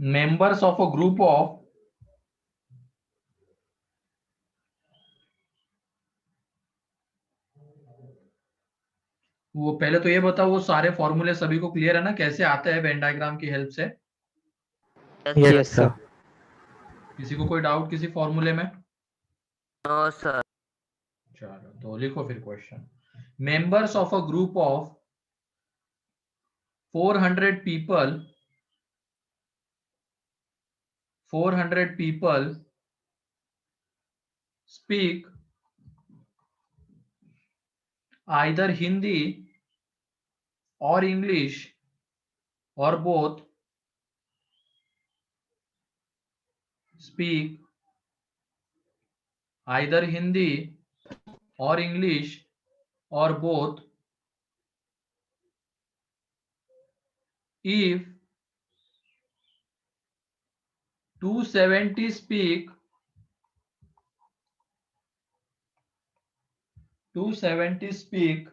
Members of a group of वो पहले तो ये बताओ, वो सारे फॉर्मूले सभी को क्लियर है ना, कैसे आते हैं वेन डायग्राम की हेल्प से? Yes sir. किसी को कोई डाउट किसी फॉर्मूले में? No sir. चलो तो लिखो फिर question. Members of a group of 400 people 400 people speak either Hindi or English or both. Speak either Hindi or English or both. If 270 speak 270 speak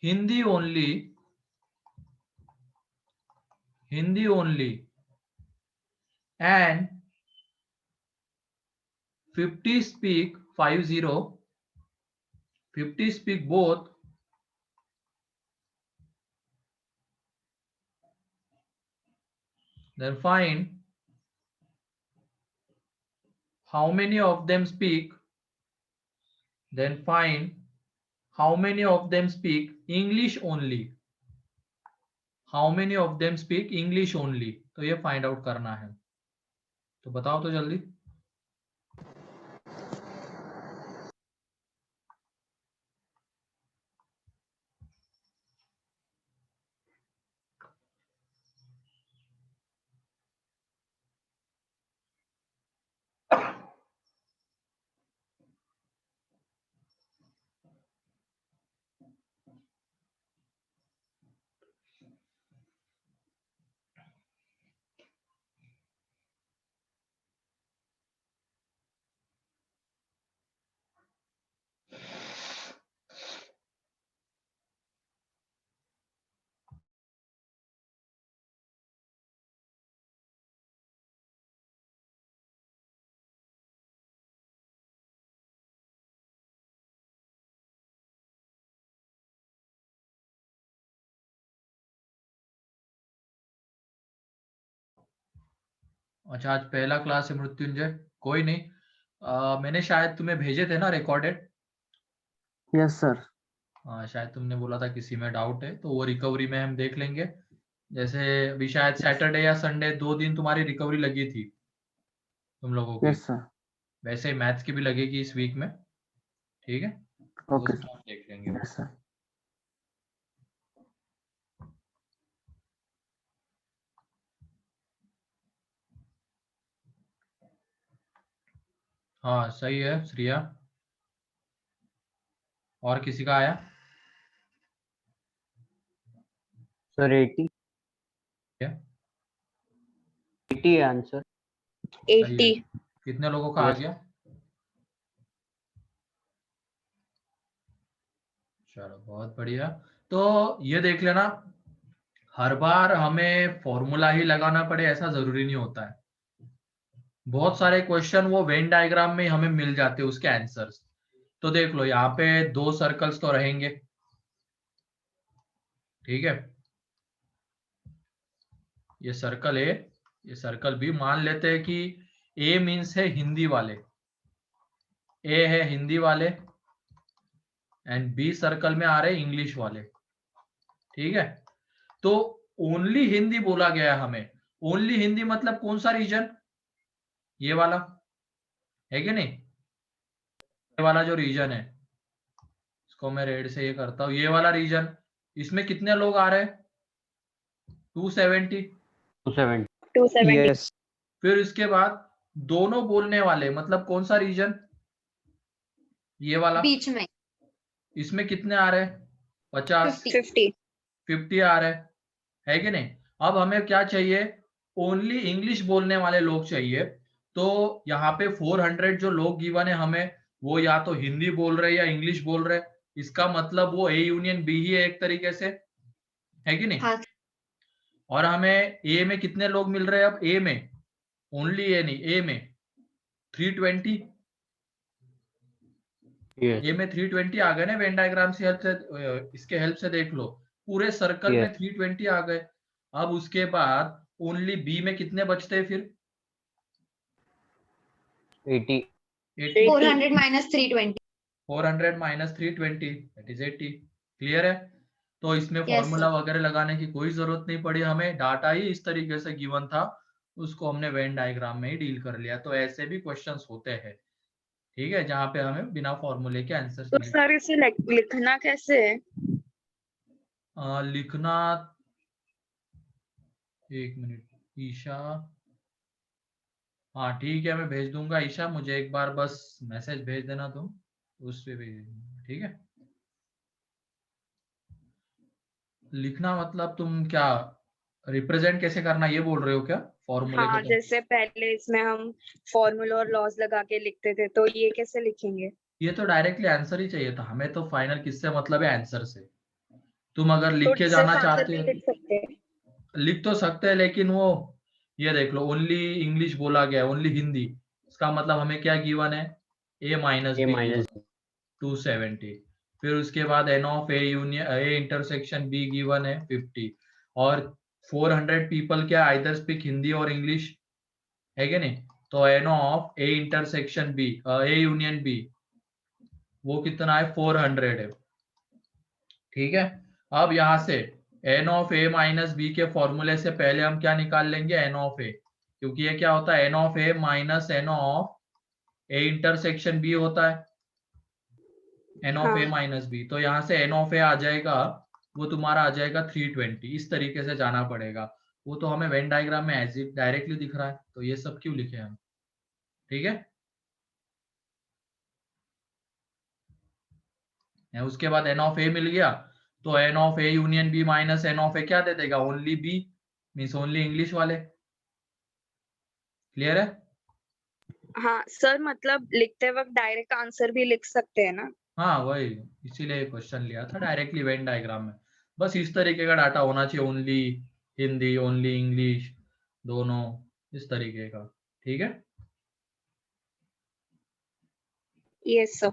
Hindi only and 50 speak 50 speak both, then find how many of them speak English only. How many of them speak English only? तो ये find out करना है, तो बताओ तो जल्दी। अच्छा, आज पहला क्लास है मृत्युंजय, कोई नहीं। मैंने शायद तुम्हें भेजे थे ना रिकॉर्डेड? Yes sir. हाँ, शायद तुमने बोला था किसी में डाउट है, तो वो रिकवरी में हम देख लेंगे। जैसे अभी शायद सैटरडे या संडे 2 दिन तुम्हारी रिकवरी लगी थी तुम लोगों की, यस सर। वैसे ही मैथ्स की भी लगेगी इस वीक में, ठीक है? तो ओके उसमें हम देख लेंगे वो। Yes sir. हाँ सही है श्रिया। और किसी का आया? सर 80 क्या? 80 है आंसर। सही है। 80। कितने लोगों का आ Yes. गया? चलो बहुत बढ़िया। तो ये देख लेना, हर बार हमें फॉर्मूला ही लगाना पड़े ऐसा जरूरी नहीं होता है। बहुत सारे क्वेश्चन वो वेन डायग्राम में हमें मिल जाते हैं उसके आंसर्स। तो देख लो यहाँ पे 2 सर्कल्स तो रहेंगे, ठीक है? ये सर्कल ए, ये सर्कल बी। मान लेते हैं कि ए मीन्स है हिंदी वाले, ए है हिंदी वाले एंड बी सर्कल में आ रहे इंग्लिश वाले, ठीक है? तो ओनली हिंदी बोला गया है हमें। ओनली हिंदी मतलब कौन सा रीजन? ये वाला है कि नहीं? ये वाला जो रीजन है, इसको मैं रेड से ये करता हूं, ये वाला रीजन, इसमें कितने लोग आ रहे हैं? 270। 270 270। यस। फिर इसके बाद दोनों बोलने वाले मतलब कौन सा रीजन? ये वाला। बीच में इसमें कितने आ रहे हैं? 50। 50। 50 आ रहे है कि नहीं? अब हमें क्या चाहिए? ओनली इंग्लिश बोलने वाले लोग चाहिए। तो यहाँ पे 400 जो लोग गिवन है हमें, वो या तो हिंदी बोल रहे या इंग्लिश बोल रहे। इसका मतलब वो ए यूनियन बी ही है एक तरीके से, है कि नहीं? हाँ। और हमें ए में कितने लोग मिल रहे हैं अब, ए में ओनली ए नहीं, ए में 320, Yes. ए में 320 आ गए ना, वेन डायग्राम से हेल्प से, इसके हेल्प से देख लो, पूरे सर्कल Yes. में 320 आ गए। अब उसके बाद ओनली बी में कितने बचते हैं फिर, 80. 80, 400 minus 320. 400 minus 320 that is 80। Clear है? तो इसमें Yes, फॉर्मूला sir. वगैरह लगाने की कोई जरूरत नहीं पड़ी हमें, डाटा ही इस तरीके से गिवन था, उसको हमने वेन डायग्राम में ही डील कर लिया। तो ऐसे भी क्वेश्चंस होते हैं, ठीक है, जहाँ पे हमें बिना फॉर्मूले के आंसर्स तो सर इसे लिखना कैसे है? लिखना, एक मिनट ईशा, हाँ ठीक है, मैं भेज दूंगा ईशा, मुझे एक बार बस मैसेज भेज देना तुम, उस पे भेज दूंगा, ठीक है। लिखना मतलब तुम क्या रिप्रेजेंट कैसे करना ये बोल रहे हो क्या, फॉर्मूले हाँ, को? जैसे पहले इसमें हम फॉर्मूला और लॉज लगा के लिखते थे, तो ये कैसे लिखेंगे? ये तो डायरेक्टली आंसर ही चाहिए था हमें, तो फाइनल किससे मतलब है, आंसर से। तुम अगर लिख तो के सिर्फ जाना आंसर चाहते भी हो लिख सकते हैं? लिख तो सकते हैं, लेकिन वो ये देख लो, ओनली इंग्लिश बोला गया है, ओनली हिंदी, इसका मतलब हमें क्या गिवन है, A minus A B minus. 270, फिर उसके बाद n of A union A intersection B given है 50, और 400 पीपल क्या आइदर स्पीक हिंदी और इंग्लिश, है कि नहीं? तो n of A intersection B A union B वो कितना है, 400 है, ठीक है। अब यहाँ से n of A minus B के फॉर्मूले से पहले हम क्या निकाल लेंगे, एन ऑफ ए, क्योंकि ये क्या होता है, n of A minus n of A intersection B होता है, एन ऑफ ए हाँ। Minus B. तो यहाँ से एन ऑफ ए आ जाएगा, वो तुम्हारा आ जाएगा 320, इस तरीके से जाना पड़ेगा। वो तो हमें वेन डायग्राम में एज इट डायरेक्टली दिख रहा है, तो ये सब क्यों लिखे हम, ठीक है। उसके बाद एन ऑफ ए मिल गया, तो n of A union B minus n of A क्या दे देगा, only B, means only English वाले। क्लियर है? हाँ सर, मतलब लिखते वक्त डायरेक्ट आंसर भी लिख सकते हैं ना? हाँ वही, इसीलिए क्वेश्चन लिया था डायरेक्टली वेन डायग्राम में। बस इस तरीके का डाटा होना चाहिए, ओनली हिंदी ओनली इंग्लिश दोनों, इस तरीके का, ठीक है। Yes sir.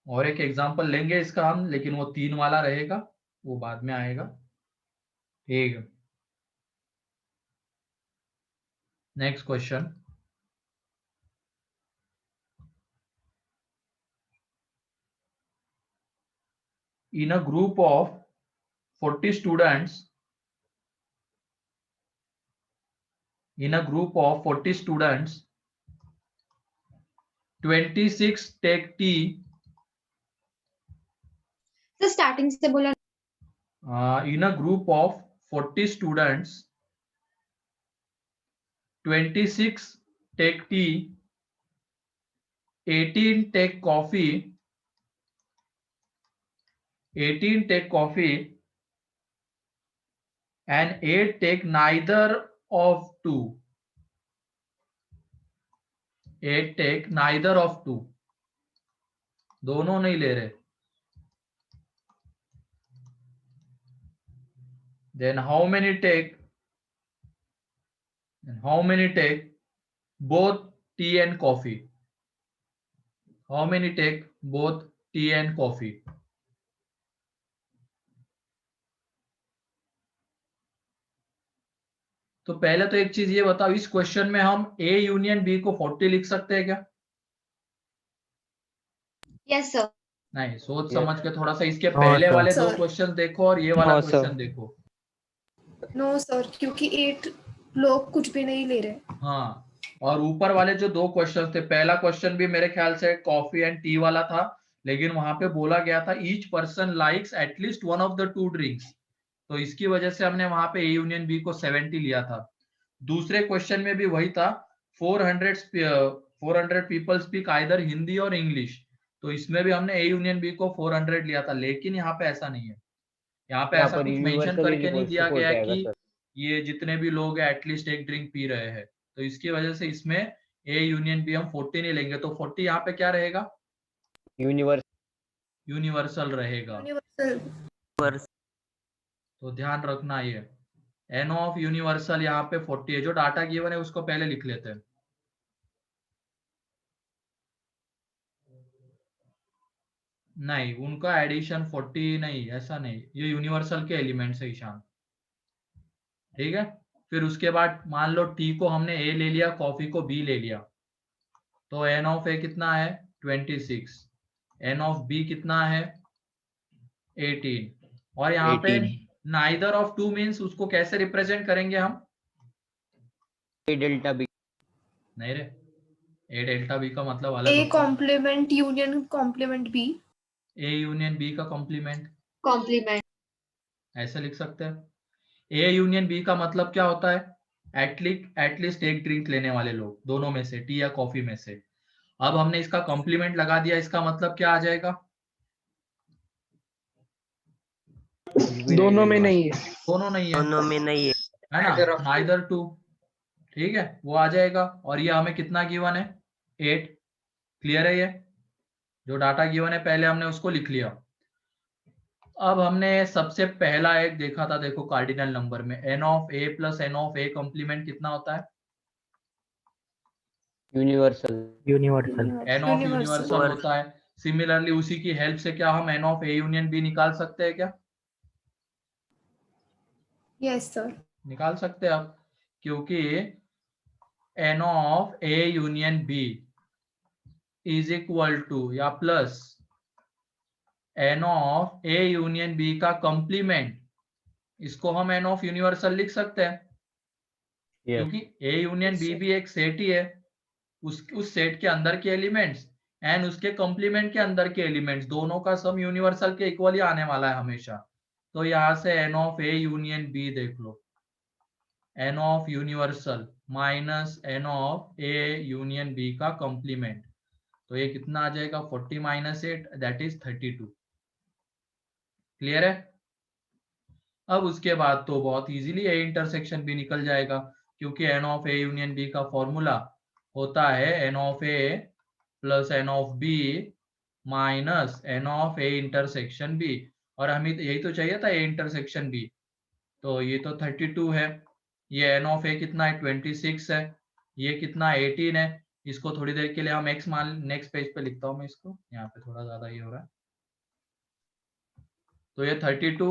और एक एग्जांपल लेंगे इसका हम, लेकिन वो 3 वाला रहेगा, वो बाद में आएगा, ठीक है। Next question, in a group of 40 students, in a group of 40 students, 26 take tea, तो स्टार्टिंग से बोला। in a group of 40 students, 26 take tea, 18 take coffee, 18 take coffee, and 8 take neither of two. 8 take neither of two, दोनों नहीं ले रहे। Then how many take both tea and coffee? How many take both tea and coffee? तो पहले तो एक चीज ये बताओ, इस क्वेश्चन में हम ए यूनियन बी को 40 लिख सकते हैं क्या? Yes sir. नहीं, सोच Yes. समझ के थोड़ा सा इसके हाँ, पहले sir. वाले 2 Sir. क्वेश्चन देखो और ये वाला हाँ, sir. क्वेश्चन देखो। नो सर, क्योंकि 8 लोग कुछ भी नहीं ले रहे। हाँ, और ऊपर वाले जो 2 क्वेश्चन थे, पहला क्वेश्चन भी मेरे ख्याल से कॉफी एंड टी वाला था, लेकिन वहां पे बोला गया था each person likes at least one of the 2 drinks, तो इसकी वजह से हमने वहां पे ए यूनियन बी को 70 लिया था। दूसरे क्वेश्चन में भी वही था, 400 पीपल स्पीक आइदर हिंदी और इंग्लिश, तो इसमें भी हमने ए यूनियन बी को 400 लिया था, लेकिन यहाँ पे ऐसा नहीं है, यहाँ पे यहाँ ऐसा पर कुछ मेंशन universal करके is नहीं equals to दिया 4 गया जाएगा, कि sir. ये जितने भी लोग हैं एटलीस्ट एक ड्रिंक पी रहे हैं, तो इसकी वजह से इसमें ए यूनियन बी हम 40 नहीं लेंगे, तो 40 यहाँ पे क्या रहेगा, Universal. यूनिवर्सल रहेगा। यूनिवर्सल। पर तो ध्यान रखना ये एन ऑफ यूनिवर्सल यहाँ पे 40 है। जो डाटा गिवन है उसको पहले लिख लेते हैं। नहीं, उनका एडिशन 40 नहीं, ऐसा नहीं, ये यूनिवर्सल के एलिमेंट्स है ईशान। ठीक है, फिर उसके बाद मान लो टी को हमने ए ले लिया, कॉफी को बी ले लिया, तो एन ऑफ ए कितना है 26, एन ऑफ बी कितना है 18, और यहाँ पे 18 नाइदर ऑफ टू मीन्स उसको कैसे रिप्रेजेंट करेंगे हम? A delta B. नहीं रे, ए डेल्टा बी का मतलब अलग A होता है। complement union complement B. A union B का कॉम्प्लीमेंट कॉम्प्लीमेंट। ऐसे लिख सकते हैं। ए यूनियन बी का मतलब क्या होता है? एटलीस्ट एक ड्रिंक लेने वाले लोग, दोनों में से, टी या कॉफी में से। अब हमने इसका कॉम्प्लीमेंट लगा दिया, इसका मतलब क्या आ जाएगा? दोनों में नहीं है। दोनों नहीं है, दोनों में नहीं है। है ना, नाइदर टू। ठीक है, वो आ जाएगा। और ये हमें कितना गिवन है 8। क्लियर है? ये जो डाटा गिवन है पहले हमने उसको लिख लिया। अब हमने सबसे पहला एक देखा था, देखो कार्डिनल नंबर में n of A plus n of A complement कितना होता है? Universal. N of Universal. Universal होता है। सिमिलरली उसी की हेल्प से क्या हम n of A union B निकाल सकते हैं क्या? Yes, sir. निकाल सकते हैं आप, क्योंकि n of A union B is equal to या plus n of A union B का कॉम्प्लीमेंट, इसको हम एन ऑफ यूनिवर्सल लिख सकते हैं। क्योंकि ए यूनियन बी भी एक सेट ही है, उस सेट के अंदर के एलिमेंट्स एंड उसके कॉम्प्लीमेंट के अंदर के एलिमेंट्स, दोनों का सम यूनिवर्सल के इक्वल ही आने वाला है हमेशा। तो यहां से n of A union B देख लो, n of universal minus n of A union B का कॉम्प्लीमेंट, तो ये कितना आ जाएगा 40 माइनस 8 दैट इज 32। क्लियर है? अब उसके बाद तो बहुत इजीली ए इंटरसेक्शन भी निकल जाएगा, क्योंकि n of A union B का फॉर्मूला होता है n of A plus n of B minus n of A intersection B, और हमें यही तो चाहिए था, ए इंटरसेक्शन बी। तो ये तो 32 है, ये एन ऑफ ए कितना है 26 है, ये कितना 18 है। इसको थोड़ी देर के लिए हम एक्स मान, नेक्स्ट पेज पे लिखता हूँ मैं इसको, यहाँ पे थोड़ा ज्यादा ये हो रहा है। तो ये 32,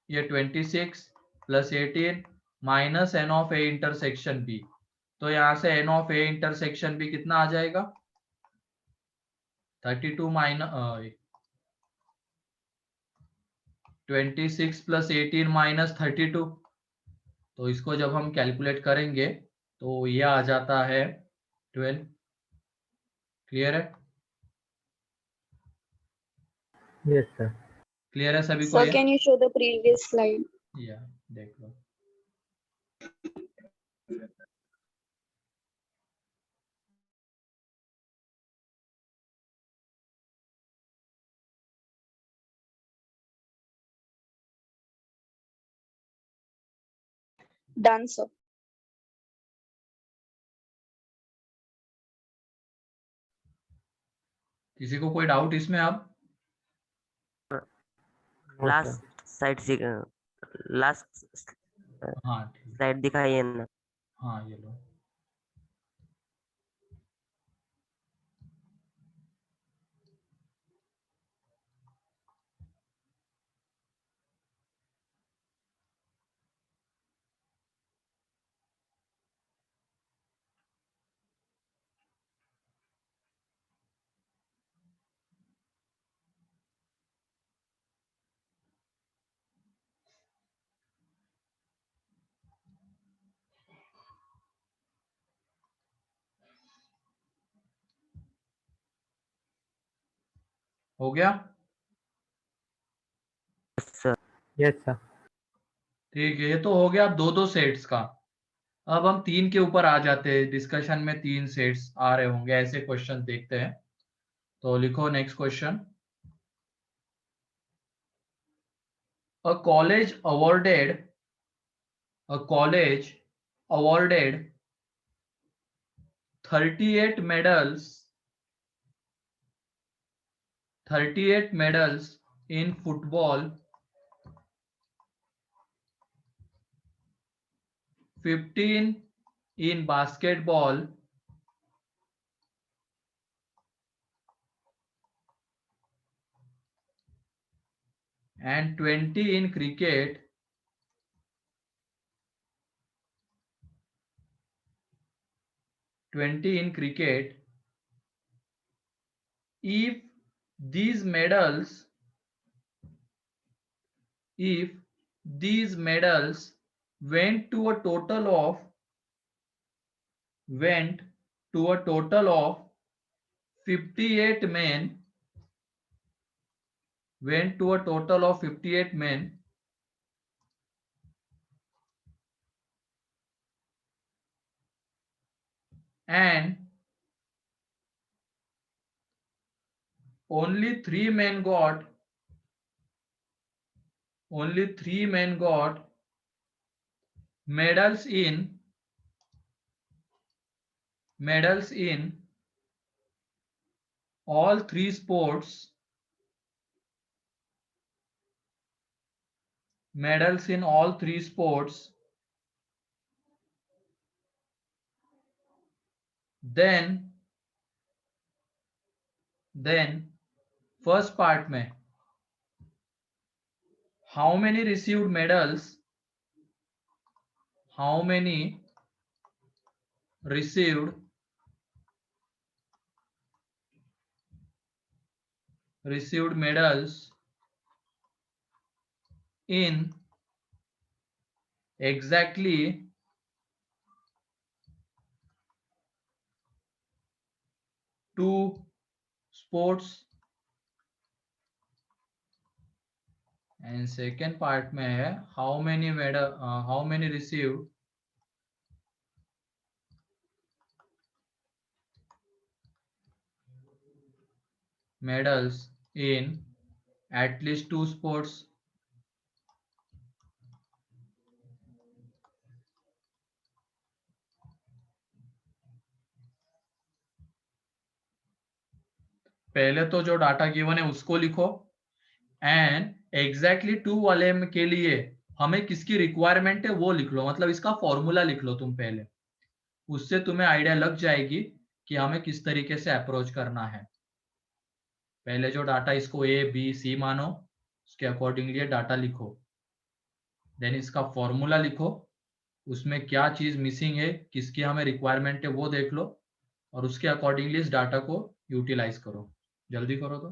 ये 26 plus 18 minus n of A intersection B, तो यहाँ से n of A intersection B कितना आ जाएगा 32 माइनस 26 प्लस 18 माइनस 32, तो इसको जब हम कैलकुलेट करेंगे तो ये आ जाता है 12। क्लियर है? Yes sir. क्लियर है सभी को Sir, ये? can you show the previous slide? या देख लो। Done, sir. किसी को कोई डाउट इसमें? अब लास्ट साइड से लास्ट हाँ ठीक, स्लाइड दिखाइए ना। हाँ ये लो। हो गया? Sir yes sir. ठीक है, ये तो हो गया दो दो सेट्स का। अब हम तीन के ऊपर आ जाते हैं, डिस्कशन में तीन सेट्स आ रहे होंगे, ऐसे क्वेश्चन देखते हैं। तो लिखो next question. A college awarded 38 medals in football 15 in basketball, and 20 in cricket, if these medals went to a total of 58 men, and only three men got medals in all three sports, then first part में how many received medals, received medals in exactly two sports, and second part में है how many received medals in at least two sports. पहले तो जो data given है उसको लिखो, and exactly to वाले के लिए हमें किसकी रिक्वायरमेंट है वो लिख लो, मतलब इसका फॉर्मूला लिख लो तुम पहले, उससे तुम्हें आइडिया लग जाएगी कि हमें किस तरीके से अप्रोच करना है। पहले जो डाटा इसको ए बी सी मानो, उसके अकॉर्डिंगली डाटा लिखो, देन इसका फॉर्मूला लिखो, उसमें क्या चीज मिसिंग है, किसकी हमें रिक्वायरमेंट है वो देख लो, और उसके अकॉर्डिंगली इस डाटा को यूटिलाइज करो। जल्दी करो तो।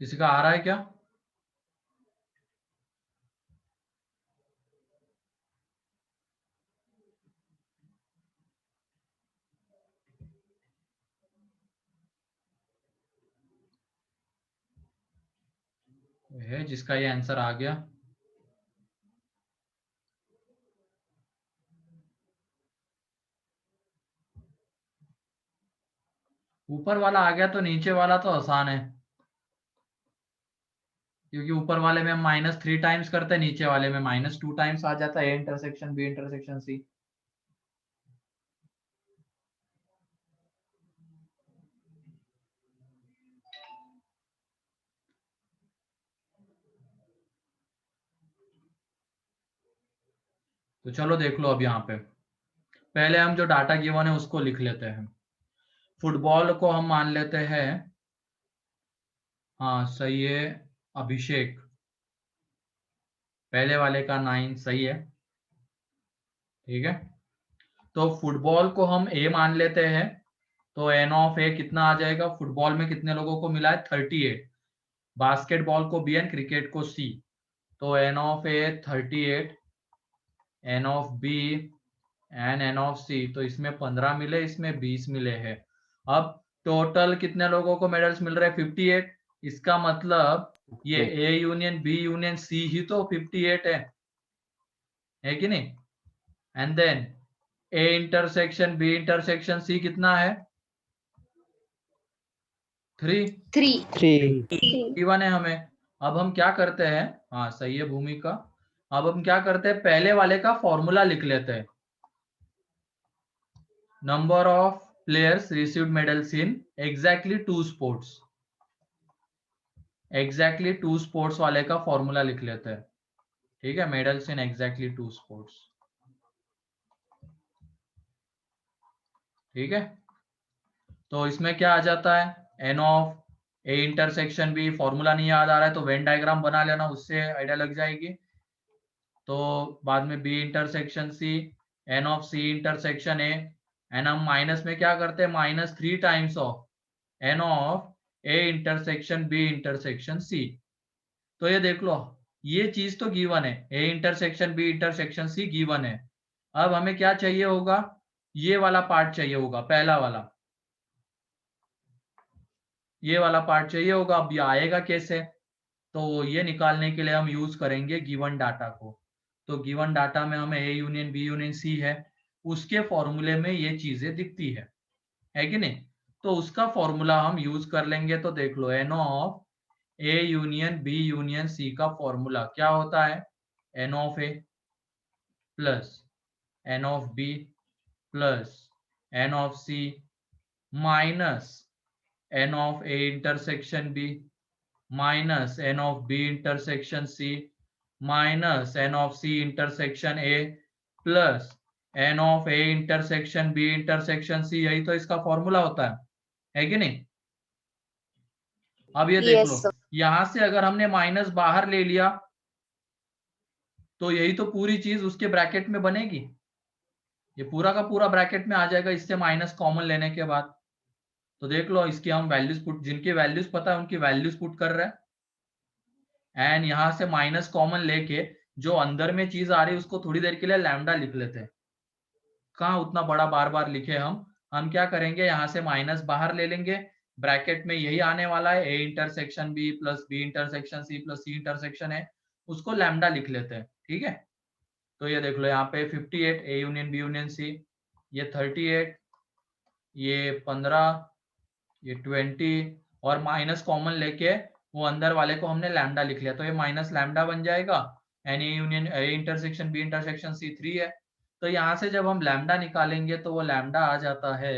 किसी का आ रहा है क्या? है जिसका ये आंसर आ गया? ऊपर वाला आ गया तो नीचे वाला तो आसान है, क्योंकि ऊपर वाले में हम -3 टाइम्स करते हैं, नीचे वाले में -2 टाइम्स आ जाता है A intersection B intersection C. तो चलो देख लो अब यहाँ पे पहले हम जो डाटा गिवन है उसको लिख लेते हैं। फुटबॉल को हम मान लेते हैं, हाँ सही है, अभिषेक। पहले वाले का 9 सही है, ठीक है। तो फुटबॉल को हम ए मान लेते हैं, तो एन ऑफ ए कितना आ जाएगा? फुटबॉल में कितने लोगों को मिला है? 38। बास्केटबॉल को बी एंड क्रिकेट को सी, तो n of A 38, n of B and n of C, तो इसमें 15 मिले, इसमें 20 मिले हैं। अब टोटल कितने लोगों को मेडल्स मिल रहे हैं? 58। इसका मतलब ये A union B union C ही तो 58 है कि नहीं? And then A intersection B intersection C कितना है? 3 3 गिवन है हमें। अब हम क्या करते हैं, हाँ सही है भूमिका, अब हम क्या करते हैं, पहले वाले का फॉर्मूला लिख लेते हैं। Number of players received medals in exactly 2 sports, exactly 2 sports वाले का फॉर्मूला लिख लेते हैं, ठीक है। मेडल्स इन एग्जैक्टली 2 स्पोर्ट्स, ठीक है। तो इसमें क्या आ जाता है? N of A intersection B, formula नहीं याद आ रहा है तो वेन डायग्राम बना लेना, उससे आइडिया लग जाएगी। तो बाद में B intersection C, n of C intersection A, and हम माइनस में क्या करते हैं? -3 times of n of A intersection B intersection C. तो ये देख लो, ये चीज तो गिवन है, A intersection B intersection C given है। अब हमें क्या चाहिए होगा? ये वाला पार्ट चाहिए होगा, पहला वाला, ये वाला पार्ट चाहिए होगा। अब ये आएगा कैसे? तो ये निकालने के लिए हम यूज करेंगे गिवन डाटा को। तो गिवन डाटा में हमें A union B union C है, उसके फॉर्मूले में ये चीजें दिखती है कि नहीं? तो उसका फॉर्मूला हम यूज कर लेंगे। तो देख लो, n of A union B union C का फॉर्मूला क्या होता है? N of A plus n of B plus n of C minus n of A intersection B minus n of B intersection C minus n of C intersection A plus n of A intersection B intersection C. यही तो इसका formula होता है कि नहीं? अब ये देख लो, यहां से अगर हमने माइनस बाहर ले लिया तो यही तो पूरी चीज उसके ब्रैकेट में बनेगी, ये पूरा का पूरा ब्रैकेट में आ जाएगा इससे माइनस कॉमन लेने के बाद। तो देख लो, इसकी हम वैल्यूज पुट, जिनकी वैल्यूज पता है उनकी वैल्यूज पुट कर रहे हैं, एंड यहां से माइनस कॉमन लेके जो अंदर में चीज आ रही है उसको थोड़ी देर के लिए लैम्डा लिख लेते हैं। कहाँ उतना बड़ा बार बार लिखे हम क्या करेंगे, यहाँ से माइनस बाहर ले लेंगे, ब्रैकेट में यही आने वाला है, A intersection B plus B intersection C plus C intersection है, उसको लैम्डा लिख लेते हैं, ठीक है। तो ये देख लो, यहाँ पे 58 A union B union C, ये 38, ये 15, ये 20, और माइनस कॉमन लेके वो अंदर वाले को हमने लैम्डा लिख लिया, तो ये माइनस लैम्डा बन जाएगा। N A union A intersection B intersection C 3 है, तो यहाँ से जब हम लैम्डा निकालेंगे तो वो लैम्डा आ जाता है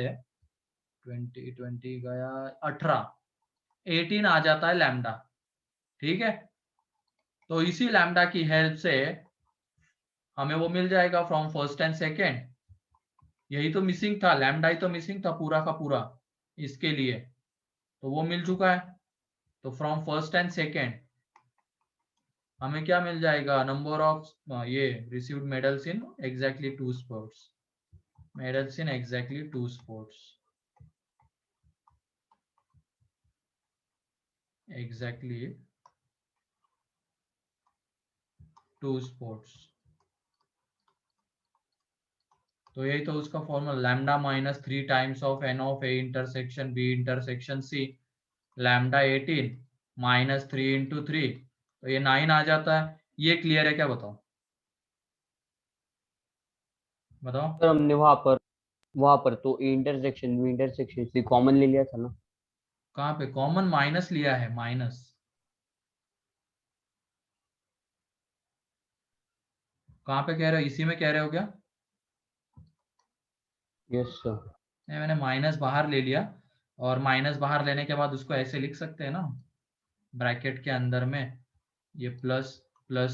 20 गया 18 आ जाता है लैम्डा, ठीक है। तो इसी लैम्डा की हेल्प से हमें वो मिल जाएगा फ्रॉम फर्स्ट एंड सेकेंड। यही तो मिसिंग था, लैम्डा ही तो मिसिंग था पूरा का पूरा इसके लिए, तो वो मिल चुका है। तो फ्रॉम फर्स्ट एंड सेकेंड हमें क्या मिल जाएगा? नंबर ऑफ ये received medals in exactly 2 sports, medals in exactly 2 sports. Exactly 2 sports. तो यही तो उसका formula, lambda minus 3 times of n of A intersection B intersection C, lambda 18 minus 3 into 3, तो ये 9 आ जाता है। ये क्लियर है क्या, बताओ बताओ। सर हमने वहां पर तो इंटरसेक्शन से कॉमन ले लिया था ना। कहाँ पे कॉमन माइनस लिया है, माइनस कहाँ पे कह रहे हो, इसी में कह रहे हो क्या? Yes sir. नहीं, मैंने माइनस बाहर ले लिया, और माइनस बाहर लेने के बाद उसको ऐसे लिख सकते हैं ना, ब्रैकेट के अंदर में ये प्लस प्लस,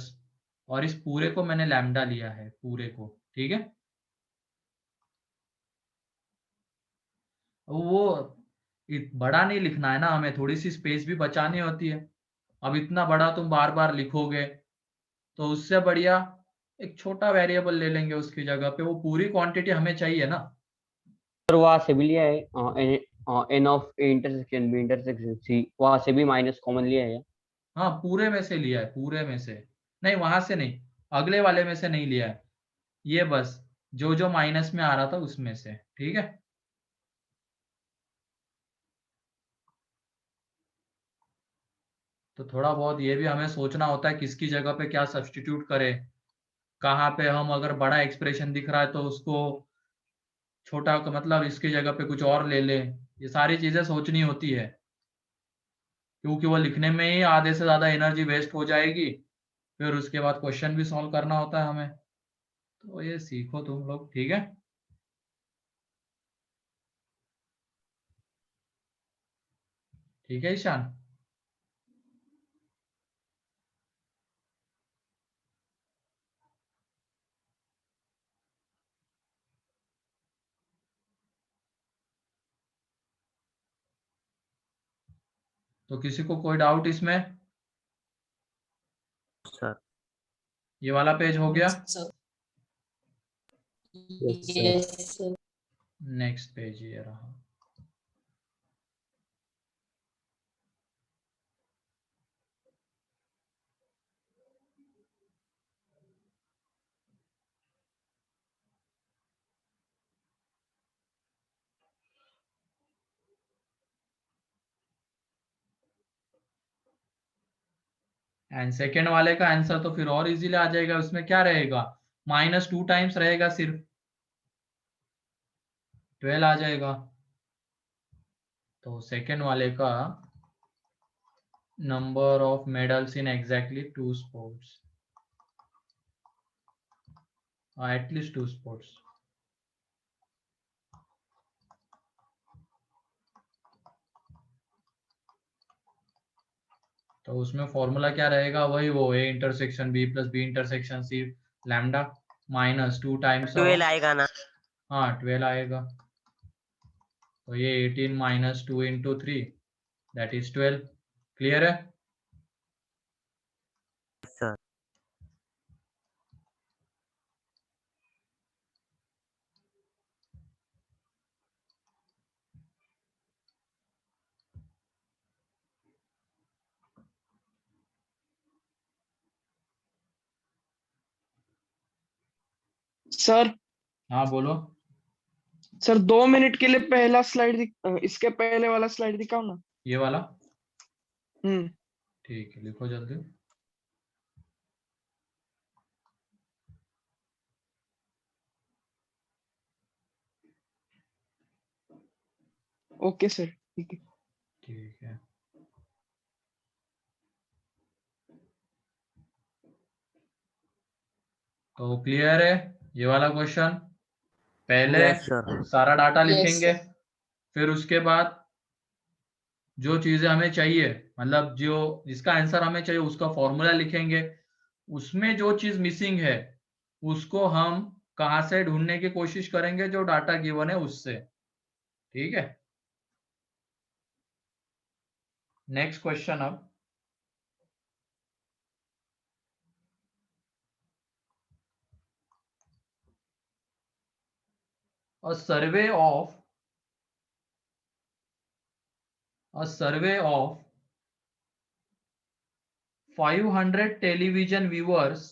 और इस पूरे को मैंने लैम्डा लिया है, पूरे को, ठीक है। वो बड़ा नहीं लिखना है ना, हमें थोड़ी सी स्पेस भी बचानी होती है। अब इतना बड़ा तुम बार बार लिखोगे, तो उससे बढ़िया एक छोटा वेरिएबल ले लेंगे उसकी जगह पे, वो पूरी क्वांटिटी हमें चाहिए ना। सर वहां से भी लिया है n of A intersection B intersection C, वहां से भी माइनस कॉमन लिया है। हाँ, पूरे में से लिया है, पूरे में से नहीं, वहां से नहीं, अगले वाले में से नहीं लिया है, ये बस जो जो माइनस में आ रहा था उसमें से, ठीक है। तो थोड़ा बहुत ये भी हमें सोचना होता है किसकी जगह पे क्या सब्स्टिट्यूट करें, कहाँ पे हम अगर बड़ा एक्सप्रेशन दिख रहा है तो उसको छोटा मतलब इसकी जगह पे कुछ और ले लें, ये सारी चीजें सोचनी होती है, क्योंकि वो लिखने में ही आधे से ज्यादा एनर्जी वेस्ट हो जाएगी, फिर उसके बाद क्वेश्चन भी सॉल्व करना होता है हमें। तो ये सीखो तुम लोग, ठीक है। ठीक है ईशान। तो किसी को कोई डाउट इसमें? सर ये वाला पेज हो गया, यस सर। नेक्स्ट पेज ये रहा। एंड सेकेंड वाले का आंसर तो फिर और इजीली आ जाएगा, उसमें क्या रहेगा, -2 टाइम्स रहेगा, सिर्फ 12 आ जाएगा। तो सेकेंड वाले का number of medals in exactly 2 sports, at least 2 sports. तो उसमें फॉर्मूला क्या रहेगा, वही वो A intersection B plus B intersection C, lambda -2 times 12 of, आएगा ना। हाँ 12 आएगा। तो ये 18 - 2 × 3 दैट इज 12। क्लियर है? सर सर हाँ बोलो। सर 2 मिनट के लिए पहला स्लाइड इसके पहले वाला स्लाइड दिखाओ ना। ये वाला, हम्म। ठीक है, लिखो जल्दी। ओके सर, ठीक है। ठीक है, तो क्लियर है ये वाला क्वेश्चन। पहले यस सर। सारा डाटा Yes, लिखेंगे, sir. फिर उसके बाद जो चीजें हमें चाहिए, मतलब जो जिसका आंसर हमें चाहिए उसका फॉर्मूला लिखेंगे, उसमें जो चीज मिसिंग है उसको हम कहाँ से ढूंढने की कोशिश करेंगे, जो डाटा गिवन है उससे, ठीक है। नेक्स्ट क्वेश्चन अब, a survey of 500 television viewers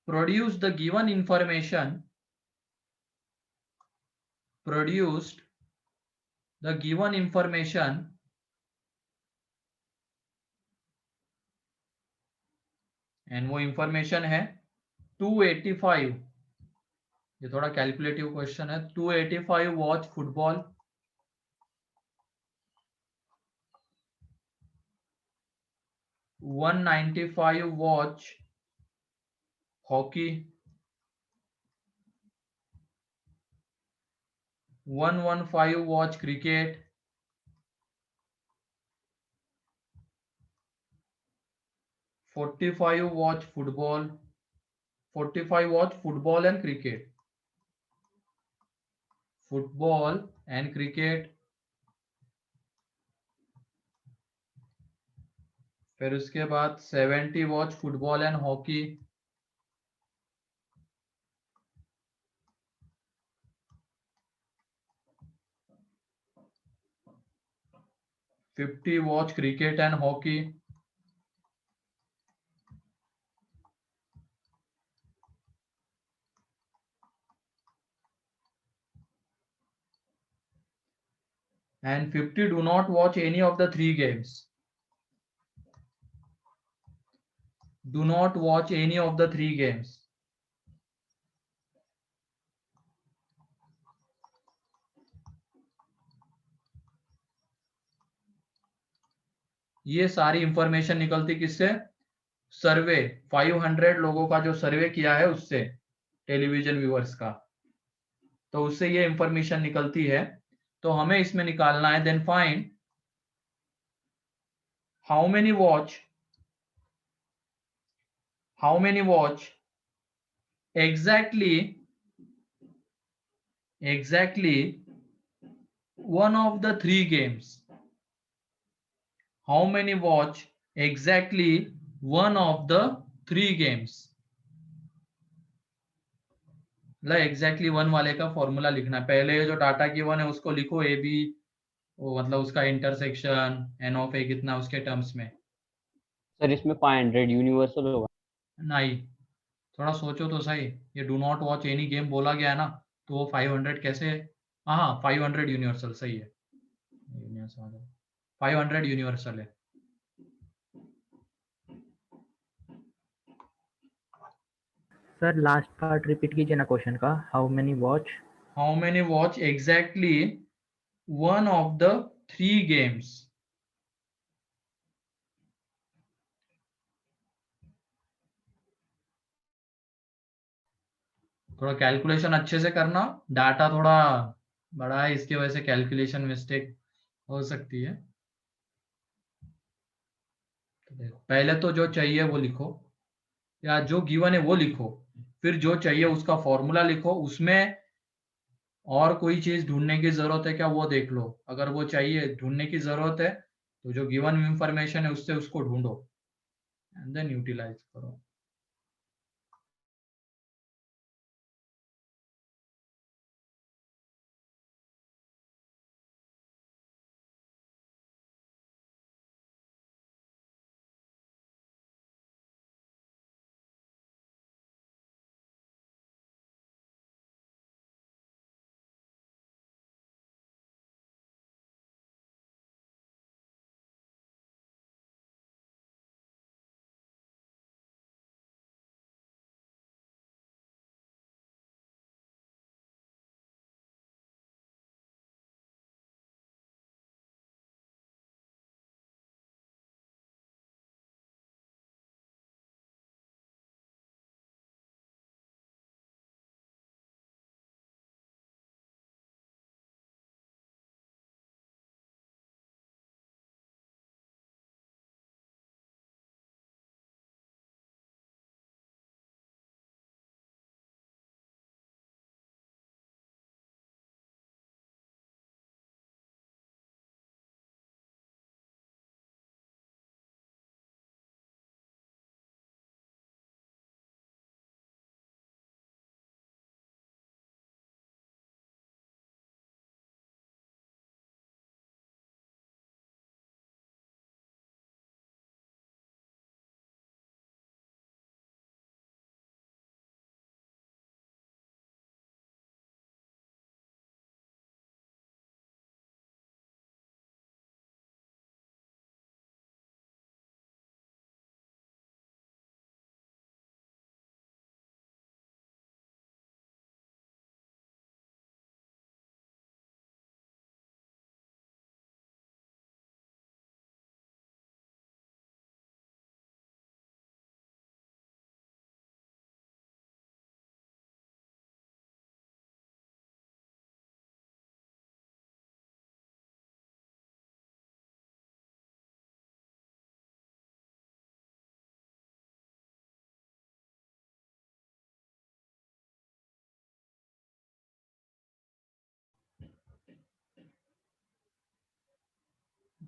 produced the given information and वो इंफॉर्मेशन है 285, ये थोड़ा कैलकुलेटिव क्वेश्चन है, 285 watch football, 195 watch hockey, 115 watch cricket, 45 watch football, 45 watch football and cricket, फिर उसके बाद 70 watch football and hockey, 50 watch cricket and hockey, and 50 do not watch any of the three games. Do not watch any of the three games. ये सारी information निकलती किससे? सर्वे, 500 लोगों का जो सर्वे किया है उससे, टेलीविजन व्यूअर्स का, तो उससे ये इंफॉर्मेशन निकलती है। तो हमें इसमें निकालना है, then find how many watch exactly one of the three games. How many watch exactly one of the three games? मतलब एग्जैक्टली वन वाले का फॉर्मूला लिखना है। पहले जो डाटा गिवन है उसको लिखो ए बी, मतलब उसका इंटरसेक्शन एन ऑफ ए कितना उसके टर्म्स में। सर इसमें 500 यूनिवर्सल होगा? नहीं, थोड़ा सोचो तो सही, ये do not watch any game बोला गया है ना, तो वो 500 कैसे? हाँ 500 यूनिवर्सल सही है, 500 यूनिवर्सल है। सर लास्ट पार्ट रिपीट कीजिए ना क्वेश्चन का, how many watch exactly one of the three games. थोड़ा कैलकुलेशन अच्छे से करना, डाटा थोड़ा बड़ा है इसकी वजह से कैलकुलेशन मिस्टेक हो सकती है। पहले तो जो चाहिए वो लिखो, या जो गिवन है वो लिखो, फिर जो चाहिए उसका फॉर्मूला लिखो, उसमें और कोई चीज ढूंढने की जरूरत है क्या वो देख लो, अगर वो चाहिए ढूंढने की जरूरत है तो जो गिवन इंफॉर्मेशन है उससे उसको ढूंढो एंड देन यूटिलाइज करो।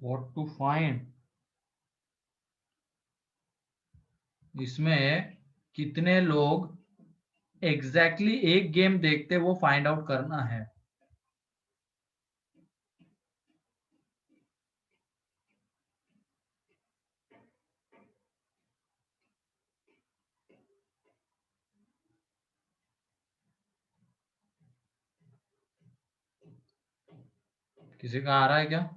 व्हाट टू फाइंड, इसमें कितने लोग एग्जैक्टली एक गेम देखते वो फाइंड आउट करना है। किसी का आ रहा है क्या?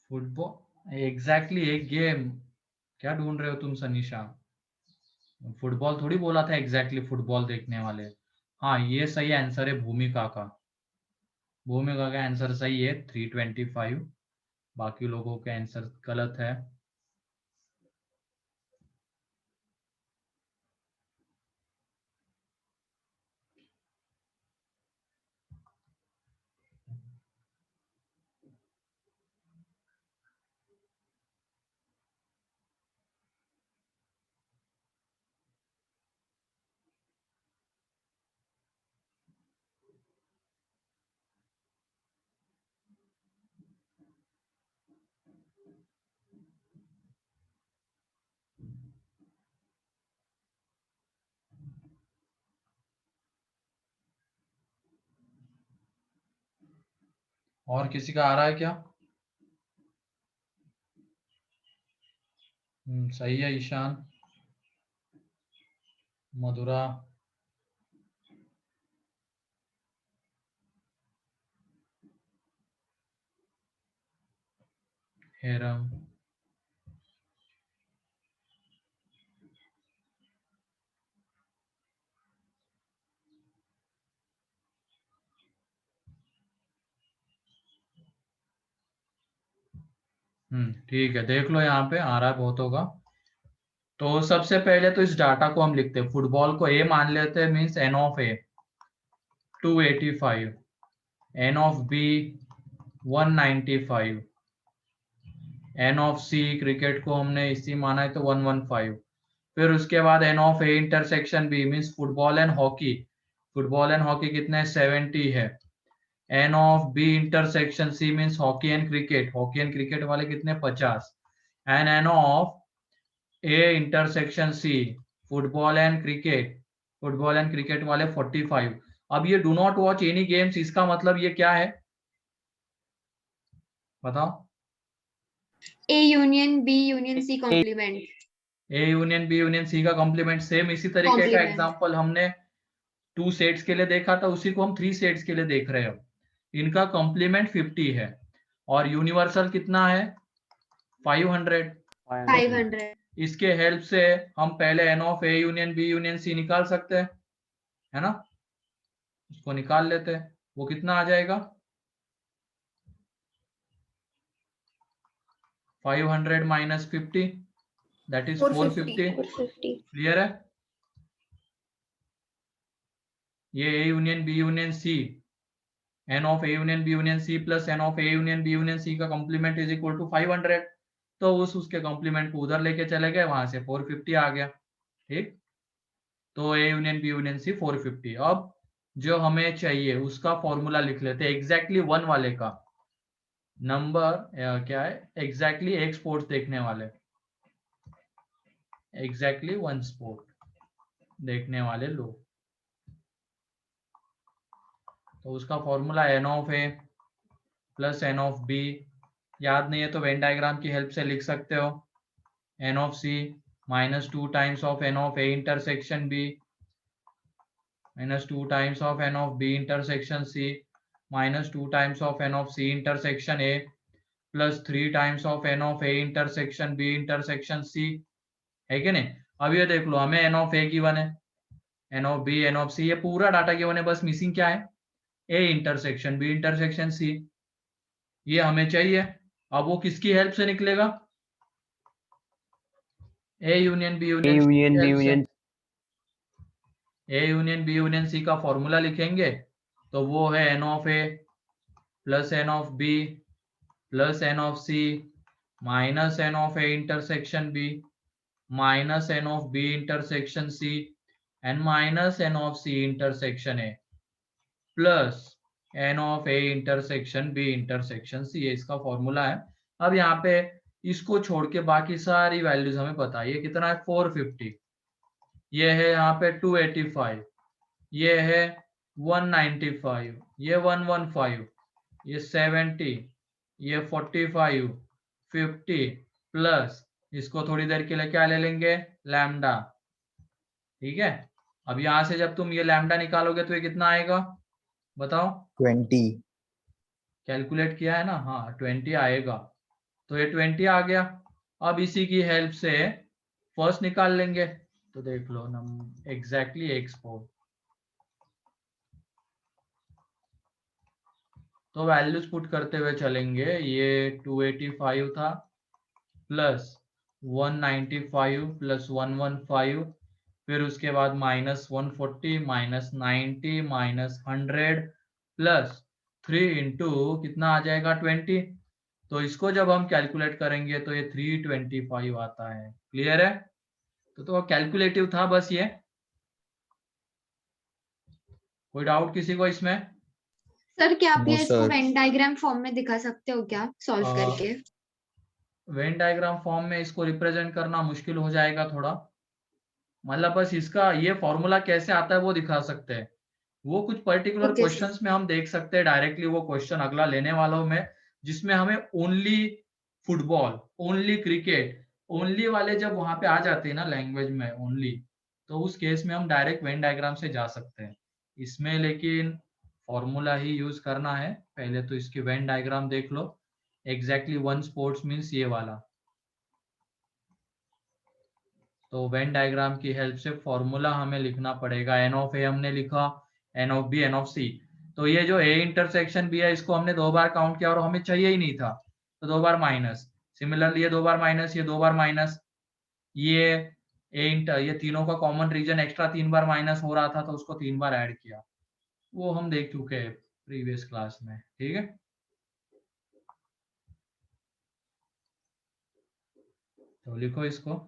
फुटबॉल एग्जैक्टली एक गेम, क्या ढूंढ रहे हो तुम सनीशा? फुटबॉल थोड़ी बोला था एग्जैक्टली फुटबॉल देखने वाले। हाँ ये सही आंसर है भूमिका का। भूमिका का आंसर सही है 325। बाकी लोगों के आंसर गलत है। और किसी का आ रहा है क्या? सही है ईशान, मधुरा, हेरम, ठीक है, देख लो यहाँ पे आ रहा है बहुत होगा। तो सबसे पहले तो इस डाटा को हम लिखते हैं, फुटबॉल को ए मान लेते हैं, means n of A 285, n of B 195, n of C cricket को हमने इसी माना है तो 115। फिर उसके बाद n of A intersection B means football and hockey, football and hockey कितने 70 है। N of B intersection C means hockey and cricket, hockey and cricket वाले कितने 50। And n of A intersection C football and cricket, football and cricket वाले 45। अब ये do not watch any games, इसका मतलब ये क्या है बताओ? A union B union C complement. A union B union C का कॉम्प्लीमेंट। सेम इसी तरीके का Complement. एग्जांपल हमने 2 सेट्स के लिए देखा था, उसी को हम 3 सेट्स के लिए देख रहे हो। इनका कॉम्प्लीमेंट 50 है और यूनिवर्सल कितना है 500। 500. इसके हेल्प से हम पहले n of A union B union C निकाल सकते हैं, है ना? उसको निकाल लेते हैं, वो कितना आ जाएगा 500 माइनस 50 दैट इज 450। 450. क्लियर है? ये A union B union C, n of A union B union C plus n of A union B union C का कॉम्प्लीमेंट इज इक्वल टू 500। तो उसके कॉम्प्लीमेंट को उधर लेके चले गए, वहां से 450 आ गया। ठीक, तो A union B union C 450। अब जो हमें चाहिए उसका फॉर्मूला लिख लेते हैं एग्जैक्टली 1 वाले का। नंबर क्या है, एग्जैक्टली एक स्पोर्ट्स देखने वाले, एग्जैक्टली 1 स्पोर्ट देखने वाले लोग। तो उसका formula n of A plus n of B, याद नहीं है तो वेन डायग्राम की हेल्प से लिख सकते हो, n of C minus 2 times of n of A intersection B minus 2 times of n of B intersection C minus 2 times of n of C intersection A plus 3 times of n of A intersection B intersection C, है कि नहीं? अब ये देख लो, हमें n of A given है, n of B n of C, ये पूरा डाटा गिवन है, बस मिसिंग क्या है A intersection B intersection C, ये हमें चाहिए। अब वो किसकी हेल्प से निकलेगा? A union B A union C union की B हेल्प से। union A union B union C का फॉर्मूला लिखेंगे तो वो है n of A plus n of B plus n of C minus n of A intersection B minus n of B intersection C and minus n of C intersection A plus n of A intersection B intersection C, ये इसका formula है। अब यहाँ पे इसको छोड़ के बाकी सारी वैल्यूज हमें पता है। ये कितना है 450, ये है यहाँ पे 285, ये है 195, ये 115, ये 70, ये 45, 50 प्लस इसको थोड़ी देर के लिए क्या ले लेंगे, लैम्डा। ठीक है, अब यहां से जब तुम ये लैम्डा निकालोगे तो ये कितना आएगा बताओ? 20। कैलकुलेट किया है ना? हाँ 20 आएगा, तो ये 20 आ गया। अब इसी की हेल्प से फर्स्ट निकाल लेंगे, तो देख लो नम एग्जैक्टली x4। तो वैल्यूज पुट करते हुए चलेंगे, ये 285 था प्लस 195 प्लस 115, फिर उसके बाद minus 140 minus 90 minus 100 plus 3 into कितना आ जाएगा 20। तो इसको जब हम कैलकुलेट करेंगे तो ये 325 आता है। क्लियर है? तो कैलकुलेटिव था बस ये। कोई डाउट किसी को इसमें? सर क्या आप No, ये इसको sir. वेन डायग्राम फॉर्म में दिखा सकते हो क्या, सॉल्व हाँ। करके? वेन डायग्राम फॉर्म में इसको रिप्रेजेंट करना मुश्किल हो जाएगा थोड़ा, मतलब बस इसका ये फॉर्मूला कैसे आता है वो दिखा सकते हैं। वो कुछ पर्टिकुलर ओके सर। क्वेश्चंस में हम देख सकते हैं डायरेक्टली वो क्वेश्चन अगला लेने वालों में, जिसमें हमें only football, only cricket, only वाले जब वहां पे आ जाते हैं ना लैंग्वेज में ओनली, तो उस केस में हम डायरेक्ट वेन डायग्राम से जा सकते हैं। इसमें लेकिन फॉर्मूला ही यूज करना है। पहले तो इसकी वेन डायग्राम देख लो। एग्जैक्टली वन स्पोर्ट्स मीन्स ये वाला। तो वेन डायग्राम की हेल्प से फॉर्मूला हमें लिखना पड़ेगा। एन ऑफ ए हमने लिखा, n of B, n of C. तो ये जो ए इंटरसेक्शन बी है इसको हमने 2 बार काउंट किया और हमें चाहिए ही नहीं था, तो 2 बार माइनस। सिमिलरली ये 2 बार माइनस, ये 2 बार माइनस, ये ए इंटर, ये तीनों का कॉमन रीजन एक्स्ट्रा 3 बार माइनस हो रहा था तो उसको 3 बार ऐड किया। वो हम देख चुके हैं प्रीवियस क्लास में। ठीक है, तो लिखो इसको।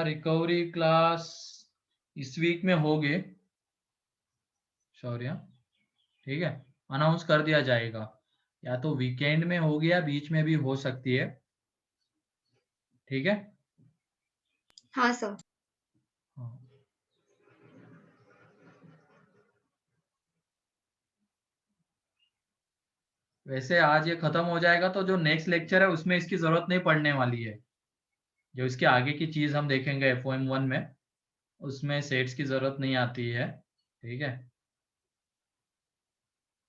रिकवरी क्लास इस वीक में होगी शौर्य। ठीक है, अनाउंस कर दिया जाएगा, या तो वीकेंड में होगी या बीच में भी हो सकती है। ठीक है, हाँ सर। हाँ। वैसे आज ये खत्म हो जाएगा तो जो नेक्स्ट लेक्चर है उसमें इसकी जरूरत नहीं पड़ने वाली है। जो इसके आगे की चीज हम देखेंगे FOM1 में, उसमें सेट्स की जरूरत नहीं आती है। ठीक है,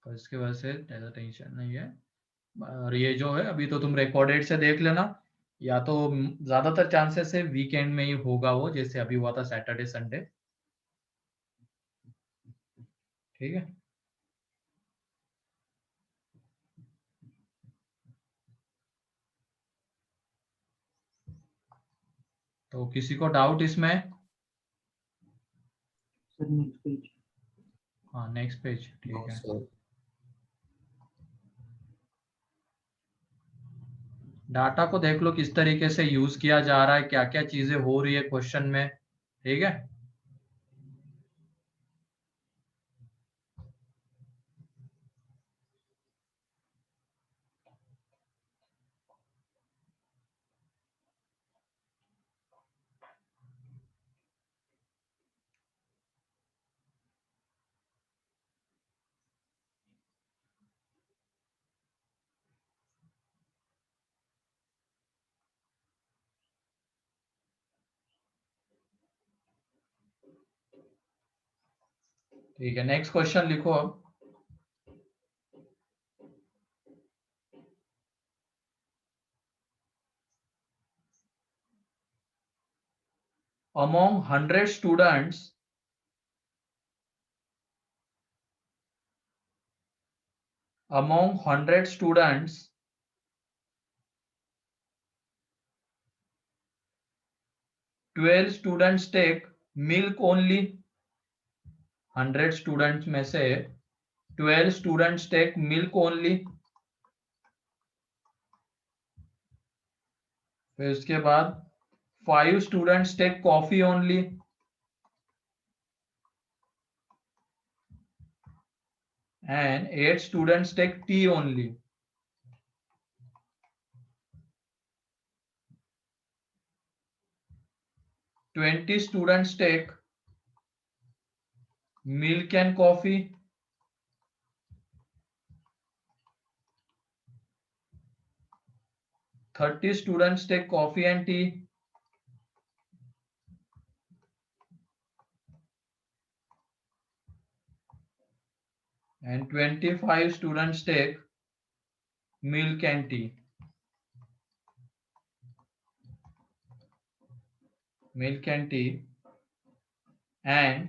तो इसके वजह से ज्यादा टेंशन नहीं है। और ये जो है अभी तो तुम रिकॉर्डेड से देख लेना, या तो ज्यादातर चांसेस है वीकेंड में ही होगा वो, जैसे अभी हुआ था सैटरडे संडे। ठीक है, तो किसी को डाउट इसमें? Sir next page. हाँ नेक्स्ट पेज। ठीक No, है, sir. डाटा को देख लो किस तरीके से यूज किया जा रहा है, क्या क्या चीजें हो रही है क्वेश्चन में। ठीक है, ठीक है, नेक्स्ट क्वेश्चन लिखो अब। Among 100 students, among 100 students, 12 students take milk only. 100 students में से 12 students take milk only. फिर उसके बाद 5 students take coffee only. And 8 students take tea only. Twenty students take milk and coffee. 30 students take coffee and tea. And 25 students take milk and tea. Milk and tea. And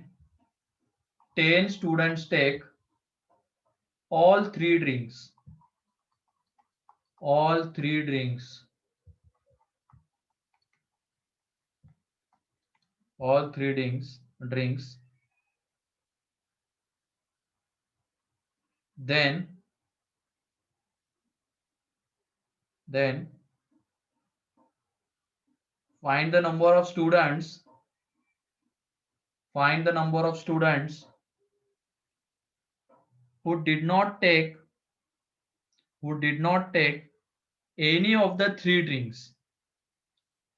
10 students take all three drinks. All three drinks. All three drinks. Then find the number of students. Find the number of students who did not take any of the three drinks.